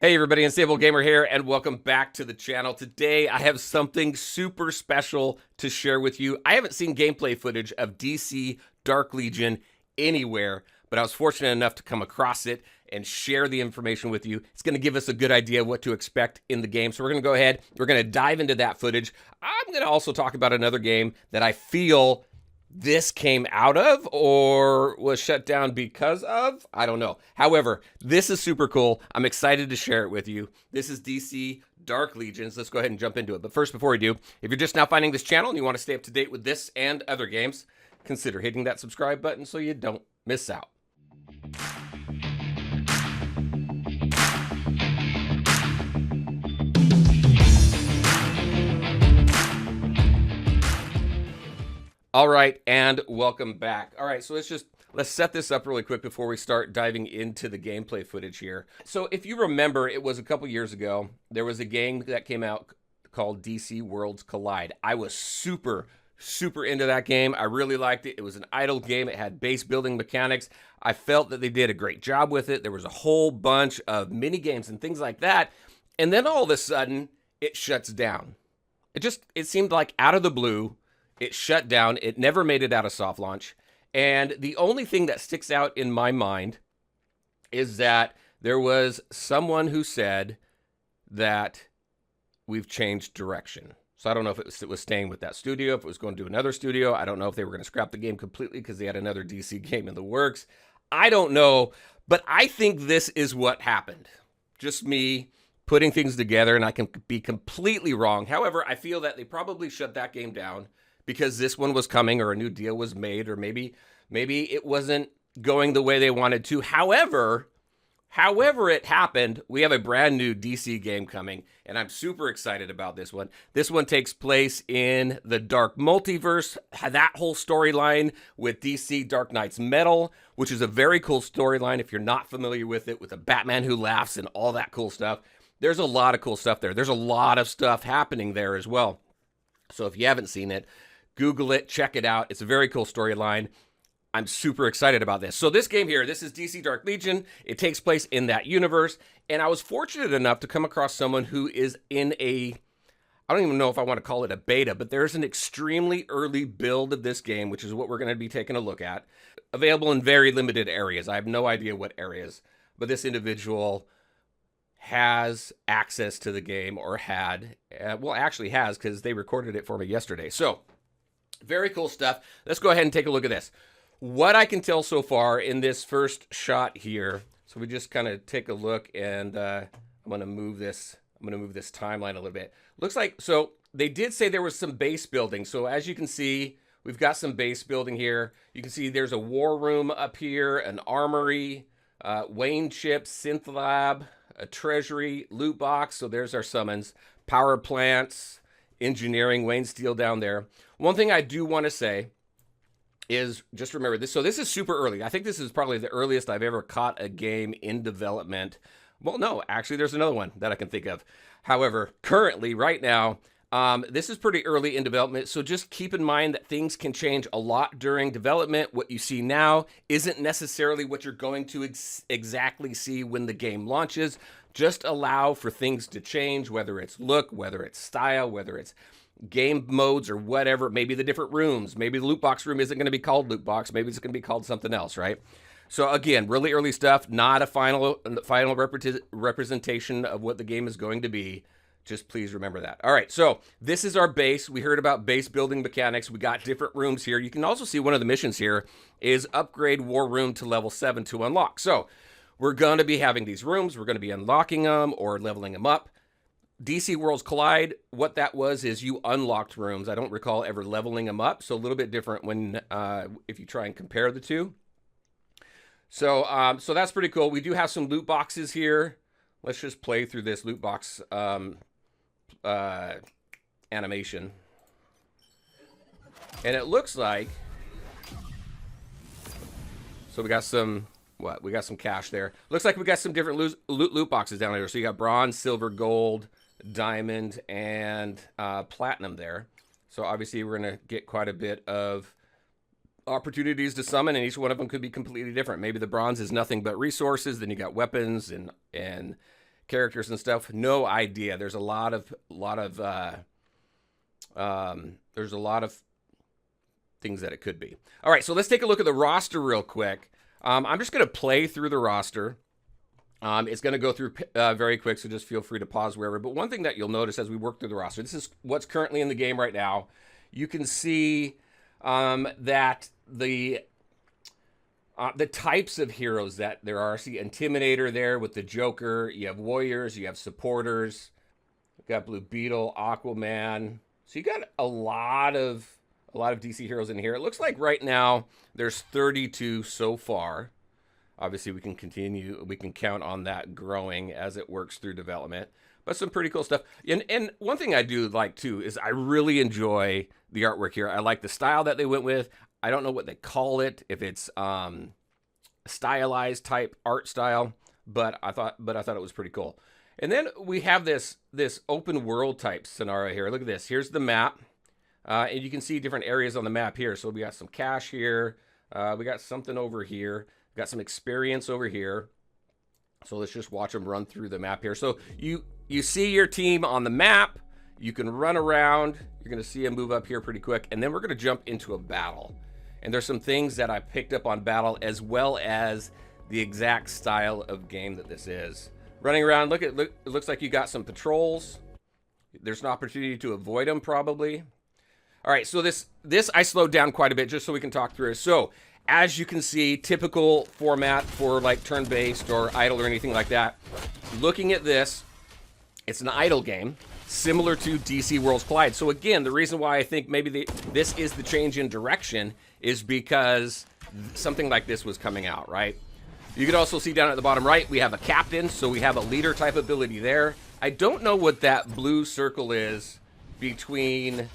Hey everybody, Unstable Gamer here, and welcome back to the channel. Today I have something super special to share with you. I haven't seen gameplay footage of DC Dark Legion anywhere, but I was fortunate enough to come across it and share the information with you. It's going to give us a good idea of what to expect in the game. So we're going to go ahead, we're going to dive into that footage. I'm going to also talk about another game that I feel this came out of or was shut down because of, I don't know. However, this is super cool. I'm excited to share it with you. This is DC Dark Legions. Let's go ahead and jump into it. But first, before we do, if you're just now finding this channel and you want to stay up to date with this and other games, consider hitting that subscribe button so you don't miss out. All right, and welcome back. All right, so let's set this up really quick before we start diving into the gameplay footage here. So if you remember, it was a couple years ago, there was a game that came out called DC Worlds Collide. I was super into that game. I really liked it. It was an idle game. It had base building mechanics. I felt that they did a great job with it. There was a whole bunch of mini games and things like that. And then all of a sudden, it shuts down. It seemed like out of the blue, it shut down. It never made it out of soft launch. And the only thing that sticks out in my mind is that there was someone who said that we've changed direction. So I don't know if it was staying with that studio, if it was going to another studio. I don't know if they were going to scrap the game completely because they had another DC game in the works. I don't know, but I think this is what happened. Just me putting things together, and I can be completely wrong. However, I feel that they probably shut that game down because this one was coming or a new deal was made, or maybe it wasn't going the way they wanted to. However it happened, we have a brand new DC game coming, and I'm super excited about this one. This one takes place in the Dark Multiverse, that whole storyline with DC Dark Knight's Metal, which is a very cool storyline if you're not familiar with it, with a Batman who laughs and all that cool stuff. There's a lot of cool stuff there. There's a lot of stuff happening there as well. So if you haven't seen it, Google it, check it out. It's a very cool storyline. I'm super excited about this. So this game here, this is DC Dark Legion. It takes place in that universe. And I was fortunate enough to come across someone who is in I don't even know if I want to call it a beta, but there's an extremely early build of this game, which is what we're going to be taking a look at. Available in very limited areas. I have no idea what areas, but this individual has access to the game, or had, well, actually has, because they recorded it for me yesterday. So very cool stuff. Let's go ahead and take a look at this. What I can tell so far in this first shot here, so we just kind of take a look, and I'm going to move this timeline a little bit. Looks like, so they did say there was some base building. So as you can see, we've got some base building here. You can see there's a war room up here, an armory, Wayne chip, synth lab, a treasury, loot box. So there's our summons, power plants, engineering, Wayne Steel down there. One thing I do want to say is just remember this. So this is super early. I think this is probably the earliest I've ever caught a game in development. Well, no, actually there's another one that I can think of. However, currently, right now, this is pretty early in development. So just keep in mind that things can change a lot during development. What you see now isn't necessarily what you're going to exactly see when the game launches. Just allow for things to change, whether it's look, whether it's style, whether it's game modes or whatever. Maybe the different rooms. Maybe the loot box room isn't going to be called loot box. Maybe it's going to be called something else, right? So again, really early stuff, not a final representation of what the game is going to be. Just please remember that. All right, so this is our base. We heard about base building mechanics. We got different rooms here. You can also see one of the missions here is upgrade war room to level 7 to unlock. So we're going to be having these rooms. We're going to be unlocking them or leveling them up. DC Worlds Collide, what that was is you unlocked rooms. I don't recall ever leveling them up, so a little bit different when if you try and compare the two. So so that's pretty cool. We do have some loot boxes here. Let's just play through this loot box animation. And it looks like, so we got some, we got some cash there. Looks like we got some different loot boxes down there. So you got bronze, silver, gold, diamond, and platinum there. So obviously we're going to get quite a bit of opportunities to summon, and each one of them could be completely different. Maybe the bronze is nothing but resources. Then you got weapons and characters and stuff, no idea. There's a lot of things that it could be. All right, so let's take a look at the roster real quick. I'm just going to play through the roster. It's going to go through very quick, so just feel free to pause wherever. But one thing that you'll notice as we work through the roster, this is what's currently in the game right now. You can see that the types of heroes that there are. See Intimidator there with the Joker. You have Warriors. You have Supporters. You've got Blue Beetle, Aquaman. So you got a lot of DC heroes in here. It looks like right now there's 32 so far. Obviously, we can count on that growing as it works through development. But some pretty cool stuff. And one thing I do like, too, is I really enjoy the artwork here. I like the style that they went with. I don't know what they call it, if it's stylized type art style, but I thought it was pretty cool. And then we have this open world type scenario here. Look at this. Here's the map. And you can see different areas on the map here. So we got some cash here. We got something over here. Got some experience over here. So let's just watch them run through the map here. So you see your team on the map. You can run around. You're going to see them move up here pretty quick. And then we're going to jump into a battle. And there's some things that I picked up on battle, as well as the exact style of game that this is. Running around, look, it looks like you got some patrols. There's an opportunity to avoid them probably. All right, so this I slowed down quite a bit just so we can talk through it. So as you can see, typical format for like turn-based or idle or anything like that. Looking at this, it's an idle game, similar to DC Worlds Collide. So again, the reason why I think maybe this is the change in direction is because something like this was coming out, right? You can also see down at the bottom right, we have a captain, so we have a leader type ability there. I don't know what that blue circle is between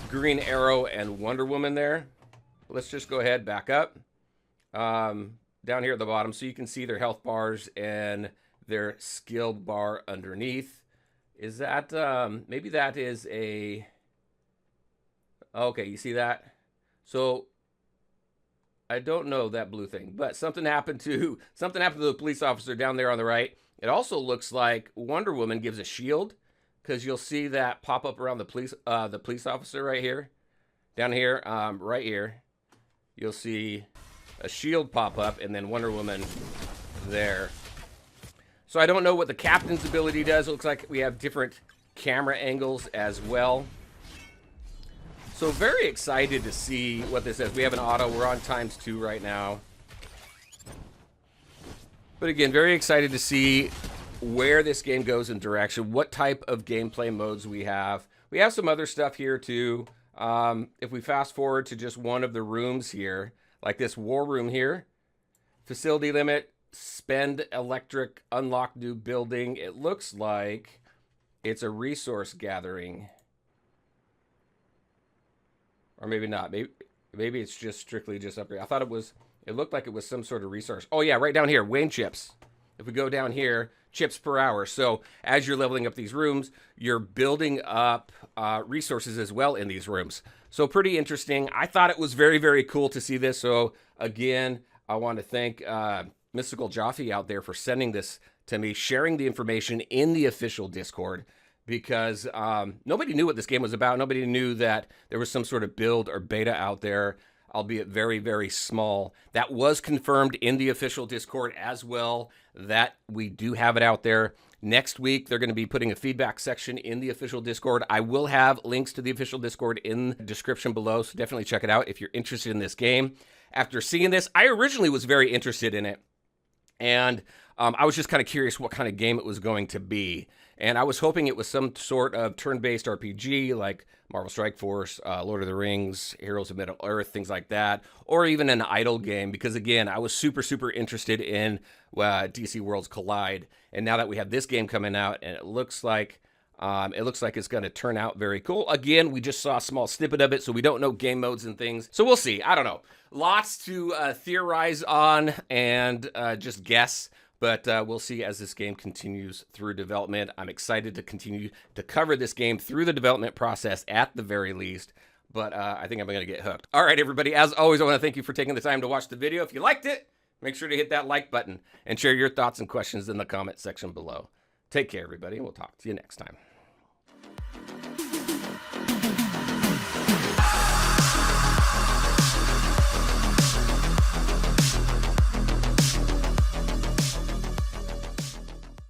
Green Arrow and Wonder Woman there. Let's just go ahead, back up. Down here at the bottom, so you can see their health bars and their skill bar underneath. Is that, maybe that is a, okay, you see that? So, I don't know that blue thing, but something happened to the police officer down there on the right. It also looks like Wonder Woman gives a shield, because you'll see that pop up around the police officer right here. Down here, right here. You'll see a shield pop up and then Wonder Woman there. So I don't know what the captain's ability does. It looks like we have different camera angles as well. So very excited to see what this is. We have an auto. We're on ×2 right now. But again, very excited to see where this game goes in direction, what type of gameplay modes we have. We have some other stuff here too. If we fast forward to just one of the rooms here, like this war room here, facility limit, spend electric, unlock new building. It looks like it's a resource gathering. Or maybe not. Maybe it's just strictly just upgrade. I thought it looked like it was some sort of resource. Oh yeah, right down here, Wayne chips. If we go down here, chips per hour. So as you're leveling up these rooms, you're building up resources as well in these rooms. So pretty interesting. I thought it was very, very cool to see this. So again, I want to thank Mystical Jaffe out there for sending this to me, sharing the information in the official Discord, because nobody knew what this game was about. Nobody knew that there was some sort of build or beta out there, albeit very, very small. That was confirmed in the official Discord as well, that we do have it out there. Next week, they're going to be putting a feedback section in the official Discord. I will have links to the official Discord in the description below, so definitely check it out if you're interested in this game. After seeing this, I originally was very interested in it, and I was just kind of curious what kind of game it was going to be. And I was hoping it was some sort of turn-based RPG like Marvel Strike Force, Lord of the Rings, Heroes of Middle-earth, things like that, or even an idle game, because again, I was super, super interested in DC Worlds Collide. And now that we have this game coming out, and it looks like it's going to turn out very cool. Again, we just saw a small snippet of it, so we don't know game modes and things. So we'll see. I don't know. Lots to theorize on and just guess. But we'll see as this game continues through development. I'm excited to continue to cover this game through the development process at the very least. But I think I'm going to get hooked. All right, everybody. As always, I want to thank you for taking the time to watch the video. If you liked it, make sure to hit that like button and share your thoughts and questions in the comment section below. Take care, everybody, and we'll talk to you next time.